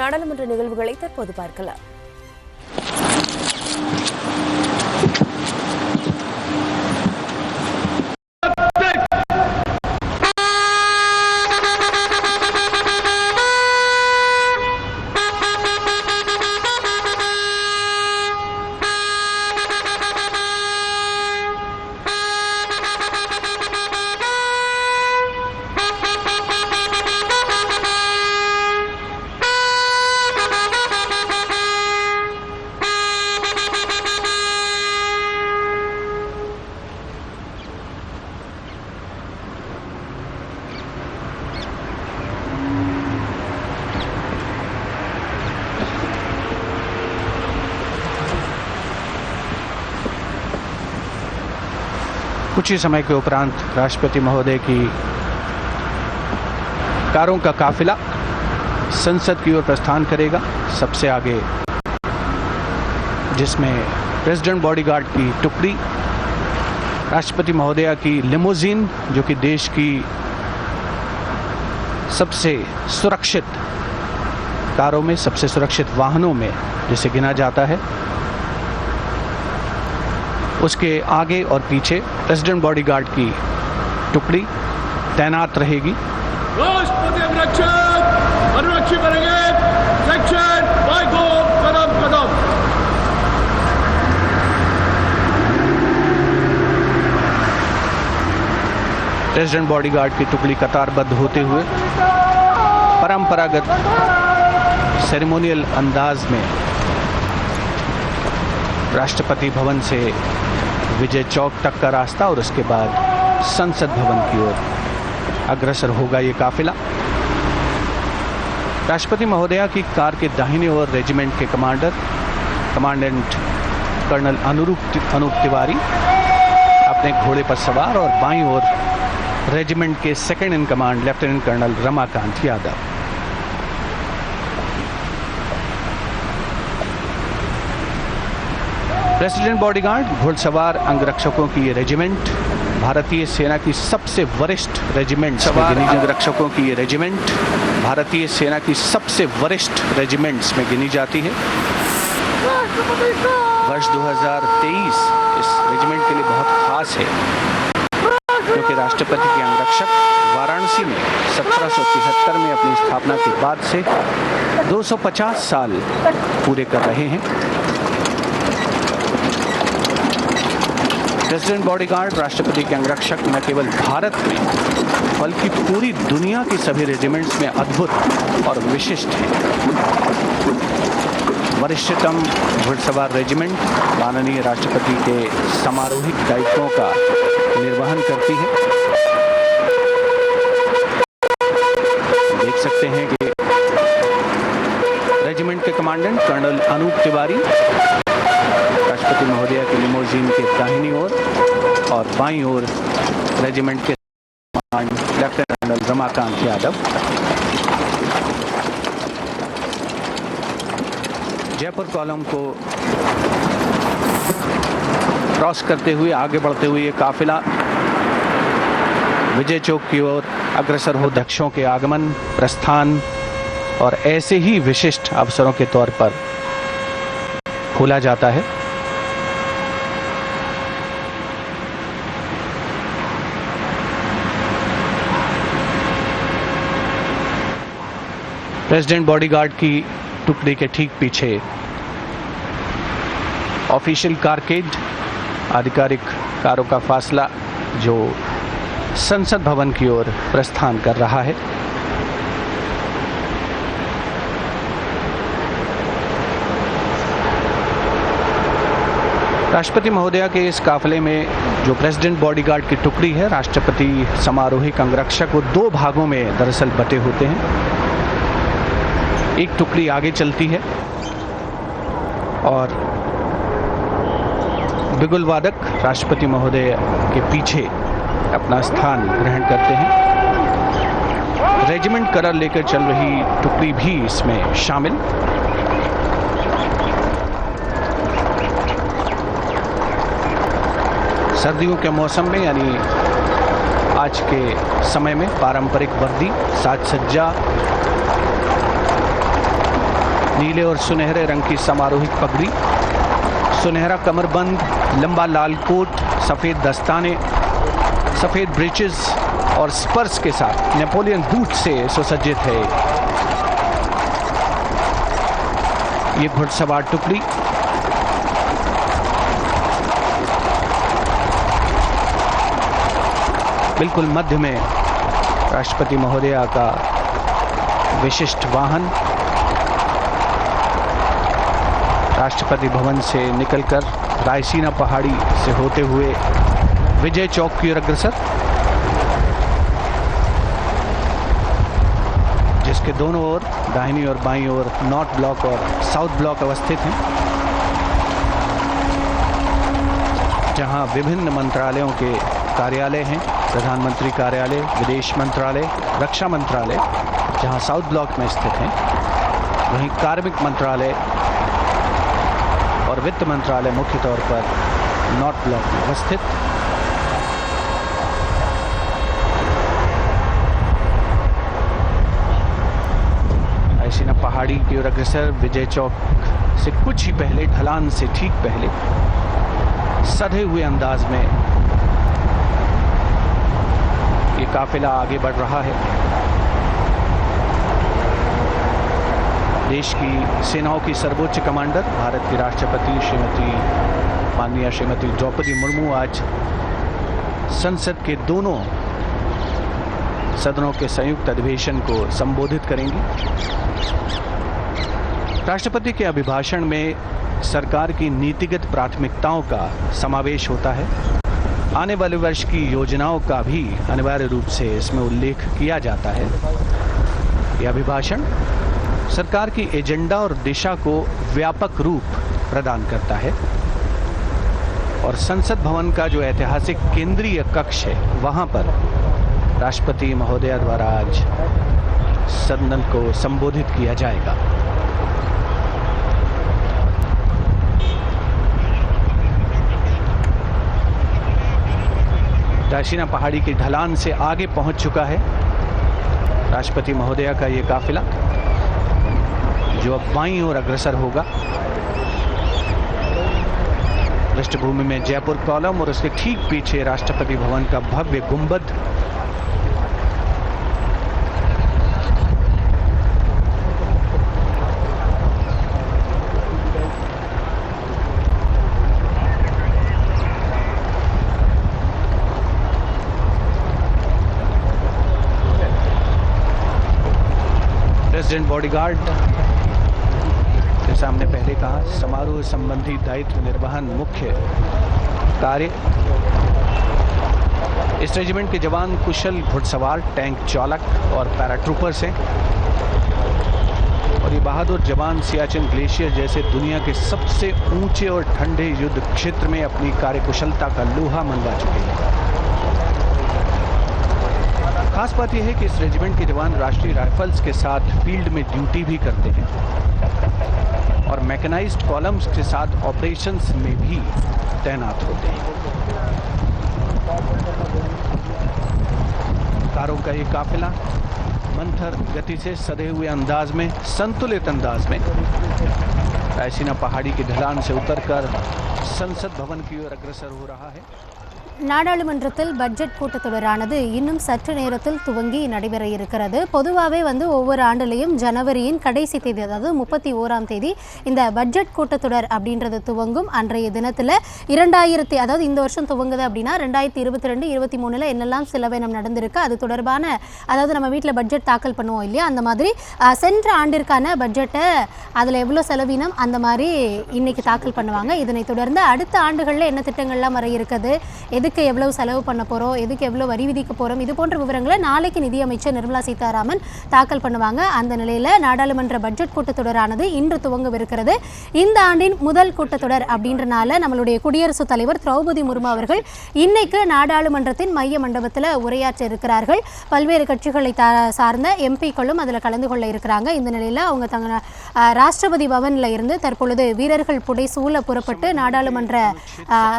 நாடாளுமன்ற நிகழ்வுகளை தற்போது பார்க்கலாம். कुछ ही समय के उपरांत राष्ट्रपति महोदय की कारों का काफिला संसद की ओर प्रस्थान करेगा। सबसे आगे जिसमें प्रेसिडेंट बॉडीगार्ड की टुकड़ी, राष्ट्रपति महोदया की लिमोजीन जो कि देश की सबसे सुरक्षित कारों में, सबसे सुरक्षित वाहनों में जिसे गिना जाता है, उसके आगे और पीछे प्रेसिडेंट बॉडीगार्ड की टुकड़ी तैनात रहेगी। राष्ट्रपति अनुरक्षक करेंगे section by go Kadam Kadam. President bodyguard की टुकड़ी कतारबद्ध होते हुए परंपरागत सेरेमोनियल अंदाज में राष्ट्रपति भवन से विजय चौक तक का रास्ता और उसके बाद संसद भवन की ओर अग्रसर होगा ये काफिला। राष्ट्रपति महोदया की कार के दाहिने ओर रेजिमेंट के कमांडेंट कर्नल अनूप तिवारी अपने घोड़े पर सवार और बाईं ओर रेजिमेंट के second in command lieutenant colonel Ramakant Yadav. President bodyguard घुड़सवार अंगरक्षकों की ये रेजिमेंट भारतीय सेना की सबसे वरिष्ठ रेजिमेंट भारतीय सेना की सबसे वरिष्ठ रेजिमेंट्स में गिनी जाती है। वर्ष 2023 इस रेजिमेंट के लिए बहुत खास है क्योंकि राष्ट्रपति के अंगरक्षक वाराणसी में 1773 में अपनी स्थापना के बाद से 250 साल पूरे कर रहे हैं। प्रेसिडेंट बॉडीगार्ड राष्ट्रपति के अंगरक्षक न केवल भारत में बल्कि पूरी दुनिया की सभी रेजिमेंट्स में अद्भुत और विशिष्ट है। वरिष्ठतम घुड़सवार रेजिमेंट माननीय राष्ट्रपति के समारोहिक दायित्वों का निर्वहन करती है। देख सकते हैं कि रेजिमेंट के कमांडेंट कर्नल अनूप तिवारी राष्ट्रपति महोदया की लिमोजीन के दाहिनी ओर और बाईं ओर रेजिमेंट के lieutenant colonel Ramakant Yadav. Jaipur column को क्रॉस करते हुए आगे बढ़ते हुए ये काफिला विजय चौक की ओर अग्रसर हो अध्यक्षों के आगमन, प्रस्थान और ऐसे ही विशिष्ट अवसरों के तौर पर खोला जाता है। प्रेसिडेंट बॉडीगार्ड की टुकड़ी के ठीक पीछे ऑफिशियल कारकेड, आधिकारिक कारों का फासला जो संसद भवन की ओर प्रस्थान कर रहा है। राष्ट्रपति महोदया के इस काफिले में जो प्रेसिडेंट बॉडीगार्ड की टुकड़ी है, राष्ट्रपति समारोहिक अंगरक्षक, वो दो भागों में दरअसल बटे होते हैं। एक टुकड़ी आगे चलती है और बिगुल वादक राष्ट्रपति महोदय के पीछे अपना स्थान ग्रहण करते हैं। रेजिमेंट कलर लेकर चल रही टुकड़ी भी इसमें शामिल। सर्दियों के मौसम में यानी आज के समय में पारंपरिक वर्दी, साज सज्जा नीले और सुनहरे रंग की समारोहिक पगड़ी, सुनहरा कमरबंद, लंबा लाल कोट, सफेद दस्ताने, सफेद ब्रीचेस और स्पर्स के साथ नेपोलियन बूट से सुसज्जित है ये घुड़सवार टुकड़ी। बिल्कुल मध्य में राष्ट्रपति महोदया का विशिष्ट वाहन राष्ट्रपति भवन से निकलकर रायसीना पहाड़ी से होते हुए विजय चौक की ओर अग्रसर, जिसके दोनों ओर दाहिनी और बाईं ओर नॉर्थ ब्लॉक और साउथ ब्लॉक अवस्थित हैं, जहां विभिन्न मंत्रालयों के कार्यालय हैं। प्रधानमंत्री कार्यालय, विदेश मंत्रालय, रक्षा मंत्रालय जहां साउथ ब्लॉक में स्थित हैं, वहीं कार्मिक मंत्रालय और वित्त मंत्रालय मुख्य तौर पर नॉर्थ ब्लॉक में अवस्थित। रायसीना पहाड़ी की ओर अग्रसर विजय चौक से कुछ ही पहले, ढलान से ठीक पहले, सधे हुए अंदाज में ये काफिला आगे बढ़ रहा है। देश की सेनाओं की सर्वोच्च कमांडर, भारत की राष्ट्रपति माननीय श्रीमती द्रौपदी मुर्मू आज संसद के दोनों सदनों के संयुक्त अधिवेशन को संबोधित करेंगी। राष्ट्रपति के अभिभाषण में सरकार की नीतिगत प्राथमिकताओं का समावेश होता है। आने वाले वर्ष की योजनाओं का भी अनिवार्य रूप से इसमें उल्लेख किया जाता है। यह अभिभाषण सरकार की एजेंडा और दिशा को व्यापक रूप प्रदान करता है और संसद भवन का जो ऐतिहासिक केंद्रीय कक्ष है, वहां पर राष्ट्रपति महोदया द्वारा आज सदन को संबोधित किया जाएगा। रायसीना पहाड़ी की ढलान से आगे पहुंच चुका है राष्ट्रपति महोदया का ये काफिला, जो अब बाईं ओर अग्रसर होगा। पृष्ठभूमि में जयपुर कॉलम और उसके ठीक पीछे राष्ट्रपति भवन का भव्य गुंबद। प्रेसिडेंट बॉडीगार्ड जैसा हमने पहले कहा, समारोह संबंधी दायित्व निर्वहन मुख्य कार्य। इस रेजिमेंट के जवान कुशल घुड़सवार, टैंक चालक और पैराट्रूपर्स हैं और ये बहादुर जवान सियाचिन ग्लेशियर जैसे दुनिया के सबसे ऊंचे और ठंडे युद्ध क्षेत्र में अपनी कार्यकुशलता का लोहा मनवा चुके हैं। खास बात यह है कि इस रेजिमेंट के जवान राष्ट्रीय राइफल्स के साथ फील्ड में ड्यूटी भी करते हैं और मैकेनाइज्ड कॉलम्स के साथ ऑपरेशंस में भी तैनात होते हैं। कारों का ये काफिला मंथर गति से सधे हुए अंदाज में, संतुलित अंदाज में रायसीना पहाड़ी की ढलान से उतरकर संसद भवन की ओर अग्रसर हो रहा है। நாடாளுமன்றத்தில் பட்ஜெட் கூட்டத்தொடரானது இன்னும் சற்று நேரத்தில் துவங்கி நடைபெற இருக்கிறது. பொதுவாகவே ஒவ்வொரு ஆண்டுலையும் ஜனவரியின் கடைசி தேதி, அதாவது 31ஆம் தேதி இந்த பட்ஜெட் கூட்டத்தொடர் அப்படின்றது துவங்கும். அன்றைய தினத்தில் அதாவது இந்த வருஷம் துவங்குது அப்படின்னா 2022, 23 என்னெல்லாம் செலவினம் நடந்திருக்கு அது தொடர்பான, அதாவது நம்ம வீட்டில் பட்ஜெட் தாக்கல் பண்ணுவோம் இல்லையா, அந்த மாதிரி சென்ற ஆண்டிற்கான பட்ஜெட்டை அதில் எவ்வளோ செலவினம் அந்த மாதிரி இன்னைக்கு தாக்கல் பண்ணுவாங்க. இதனைத் தொடர்ந்து அடுத்த ஆண்டுகளில் என்ன திட்டங்கள்லாம் வர இருக்குது, எதுக்கு எவ்வளவு செலவு பண்ண போகிறோம், எதுக்கு எவ்வளோ வரி விதிக்க போகிறோம், இது போன்ற விவரங்களை நாளைக்கு நிதியமைச்சர் நிர்மலா சீதாராமன் தாக்கல் பண்ணுவாங்க. அந்த நிலையில் நாடாளுமன்ற பட்ஜெட் கூட்டத்தொடரானது இன்று துவங்கவிருக்கிறது. இந்த ஆண்டின் முதல் கூட்டத்தொடர் அப்படின்றனால நம்மளுடைய குடியரசுத் தலைவர் திரௌபதி முர்மு அவர்கள் இன்னைக்கு நாடாளுமன்றத்தின் மைய மண்டபத்தில் உரையாற்ற இருக்கிறார்கள். பல்வேறு கட்சிகளை சார்ந்த எம்பிக்களும் அதில் கலந்து கொள்ள இருக்கிறாங்க. இந்த நிலையில் அவங்க ராஷ்டிரபதி பவனில் இருந்து தற்பொழுது வீரர்கள் புடை சூழ புறப்பட்டு நாடாளுமன்ற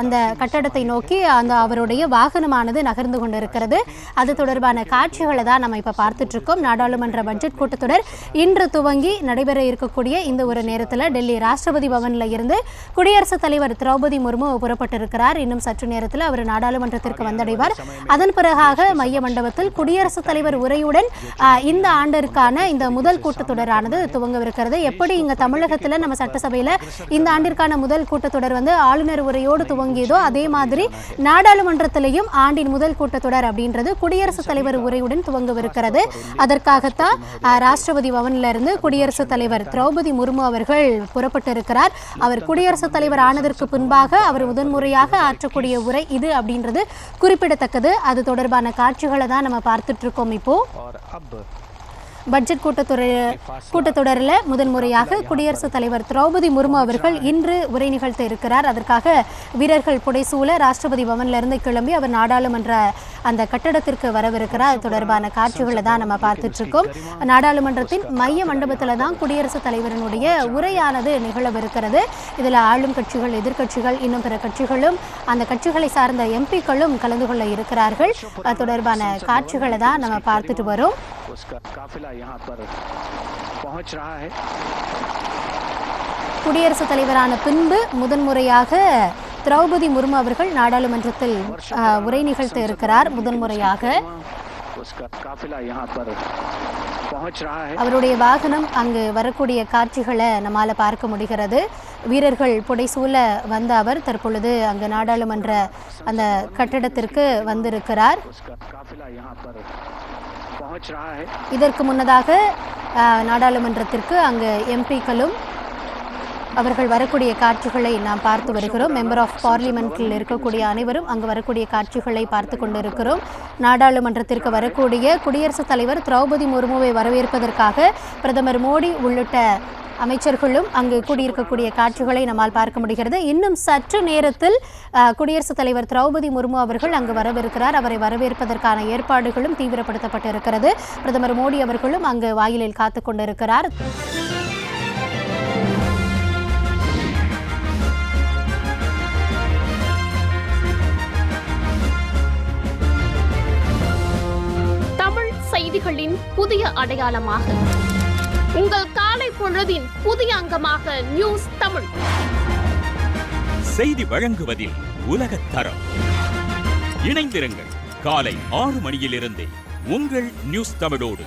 அந்த கட்டடத்தை நோக்கி அந்த அந்த அவருடைய வாகனமானது நகர்ந்து கொண்டிருக்கிறது. அது தொடர்பான காட்சிகளை தான் நம்ம இப்போ பார்த்துட்டு இருக்கோம். நாடாளுமன்ற பட்ஜெட் கூட்டத்தொடர் இன்று துவங்கி நடைபெற இருக்கக்கூடிய இந்த ஒரு நேரத்தில் டெல்லி ராஷ்டிரபதி பவனில் இருந்து குடியரசுத் தலைவர் திரௌபதி முர்மு புறப்பட்டிருக்கிறார். இன்னும் சற்று நேரத்தில் அவர் நாடாளுமன்றத்திற்கு வந்தடைவார். அதன் பிறகாக மைய மண்டபத்தில் குடியரசுத் தலைவர் உரையுடன் இந்த ஆண்டிற்கான இந்த முதல் கூட்டத்தொடரானது துவங்கவிருக்கிறது. எப்படி இங்க தமிழகத்தில் நம்ம சட்டசபையில் இந்த ஆண்டிற்கான முதல் கூட்டத்தொடர் ஆளுநர் உரையோடு துவங்கியதோ அதே மாதிரி நாடாளுமன்றத்திலையும் ஆண்டின் முதல் கூட்டத்தொடர் அப்படின்றது குடியரசுத் தலைவர் உரையுடன் துவங்கவிருக்கிறது. அதற்காகத்தான் ராஷ்டிரபதி பவனிலிருந்து குடியரசுத் தலைவர் திரௌபதி முர்மு அவர்கள் புறப்பட்டிருக்கிறார். அவர் குடியரசுத் தலைவர் ஆனதற்கு பின்பாக அவர் முதன்முறையாக ஆற்றக்கூடிய உரை இது அப்படின்றது குறிப்பிடத்தக்கது. அது தொடர்பான காட்சிகளை தான் நம்ம பார்த்துட்டு இருக்கோம். இப்போ பட்ஜெட் கூட்டத்தொடரில் முதன்முறையாக குடியரசுத் தலைவர் திரௌபதி முர்மு அவர்கள் இன்று உரை நிகழ்த்த இருக்கிறார். அதற்காக வீரர்கள் புடைசூழ ராஷ்டிரபதி பவனிலிருந்து கிளம்பி அவர் நாடாளுமன்ற அந்த கட்டடத்திற்கு வரவிருக்கிறார். அது தொடர்பான காட்சிகளை தான் நம்ம பார்த்துட்டு இருக்கோம். நாடாளுமன்றத்தின் மைய மண்டபத்தில் தான் குடியரசுத் தலைவரினுடைய உரையானது நிகழவிருக்கிறது. இதில் ஆளும் கட்சிகள், எதிர்கட்சிகள், இன்னும் பிற கட்சிகளும் அந்த கட்சிகளை சார்ந்த எம்பிக்களும் கலந்து கொள்ள இருக்கிறார்கள். அது தொடர்பான காட்சிகளை தான் நம்ம பார்த்துட்டு வரோம். குடியரசுத் தலைவரான பின்பு முதன்முறையாக திரௌபதி முர்மு அவர்கள் நாடாளுமன்றத்தில் உரை நிகழ்த்த இருக்கிறார். முதன்முறையாக அவருடைய வாகனம் அங்கு வரக்கூடிய காட்சிகளை நம்மால பார்க்க முடிகிறது. வீரர்கள் புடைசூழ வந்த அவர் தற்பொழுது அங்கு நாடாளுமன்ற அந்த கட்டடத்திற்கு வந்திருக்கிறார். இதற்கு முன்னதாக நாடாளுமன்றத்திற்கு அங்கு எம்பிக்களும் அவர்கள் வரக்கூடிய காட்சிகளை நாம் பார்த்து வருகிறோம். மெம்பர் ஆஃப் பார்லிமெண்டில் இருக்கக்கூடிய அனைவரும் அங்கு வரக்கூடிய காட்சிகளை பார்த்து கொண்டிருக்கிறோம். நாடாளுமன்றத்திற்கு வரக்கூடிய குடியரசுத் தலைவர் திரௌபதி முர்முவை வரவேற்பதற்காக பிரதமர் மோடி உள்ளிட்ட அமைச்சர்களும் அங்கு கூடியிருக்கக்கூடிய காட்சிகளை நம்மால் பார்க்க முடிகிறது. இன்னும் சற்று நேரத்தில் குடியரசுத் தலைவர் திரௌபதி முர்மு அவர்கள் அங்கு வரவிருக்கிறார். அவரை வரவேற்பதற்கான ஏற்பாடுகளும் தீவிரப்படுத்தப்பட்டிருக்கிறது. பிரதமர் மோடி அவர்களும் அங்கு வாயிலில் காத்துக் கொண்டிருக்கிறார். தமிழ் செய்திகளின் புதிய அடையாளமாக உங்கள் காலை பொழுதின் புதிய அங்கமாக நியூஸ் தமிழ் செய்தி வழங்குவதில் உலகத் தரம். இணைந்திருங்கள் காலை 6 மணியிலிருந்தே உங்கள் நியூஸ் தமிழோடு.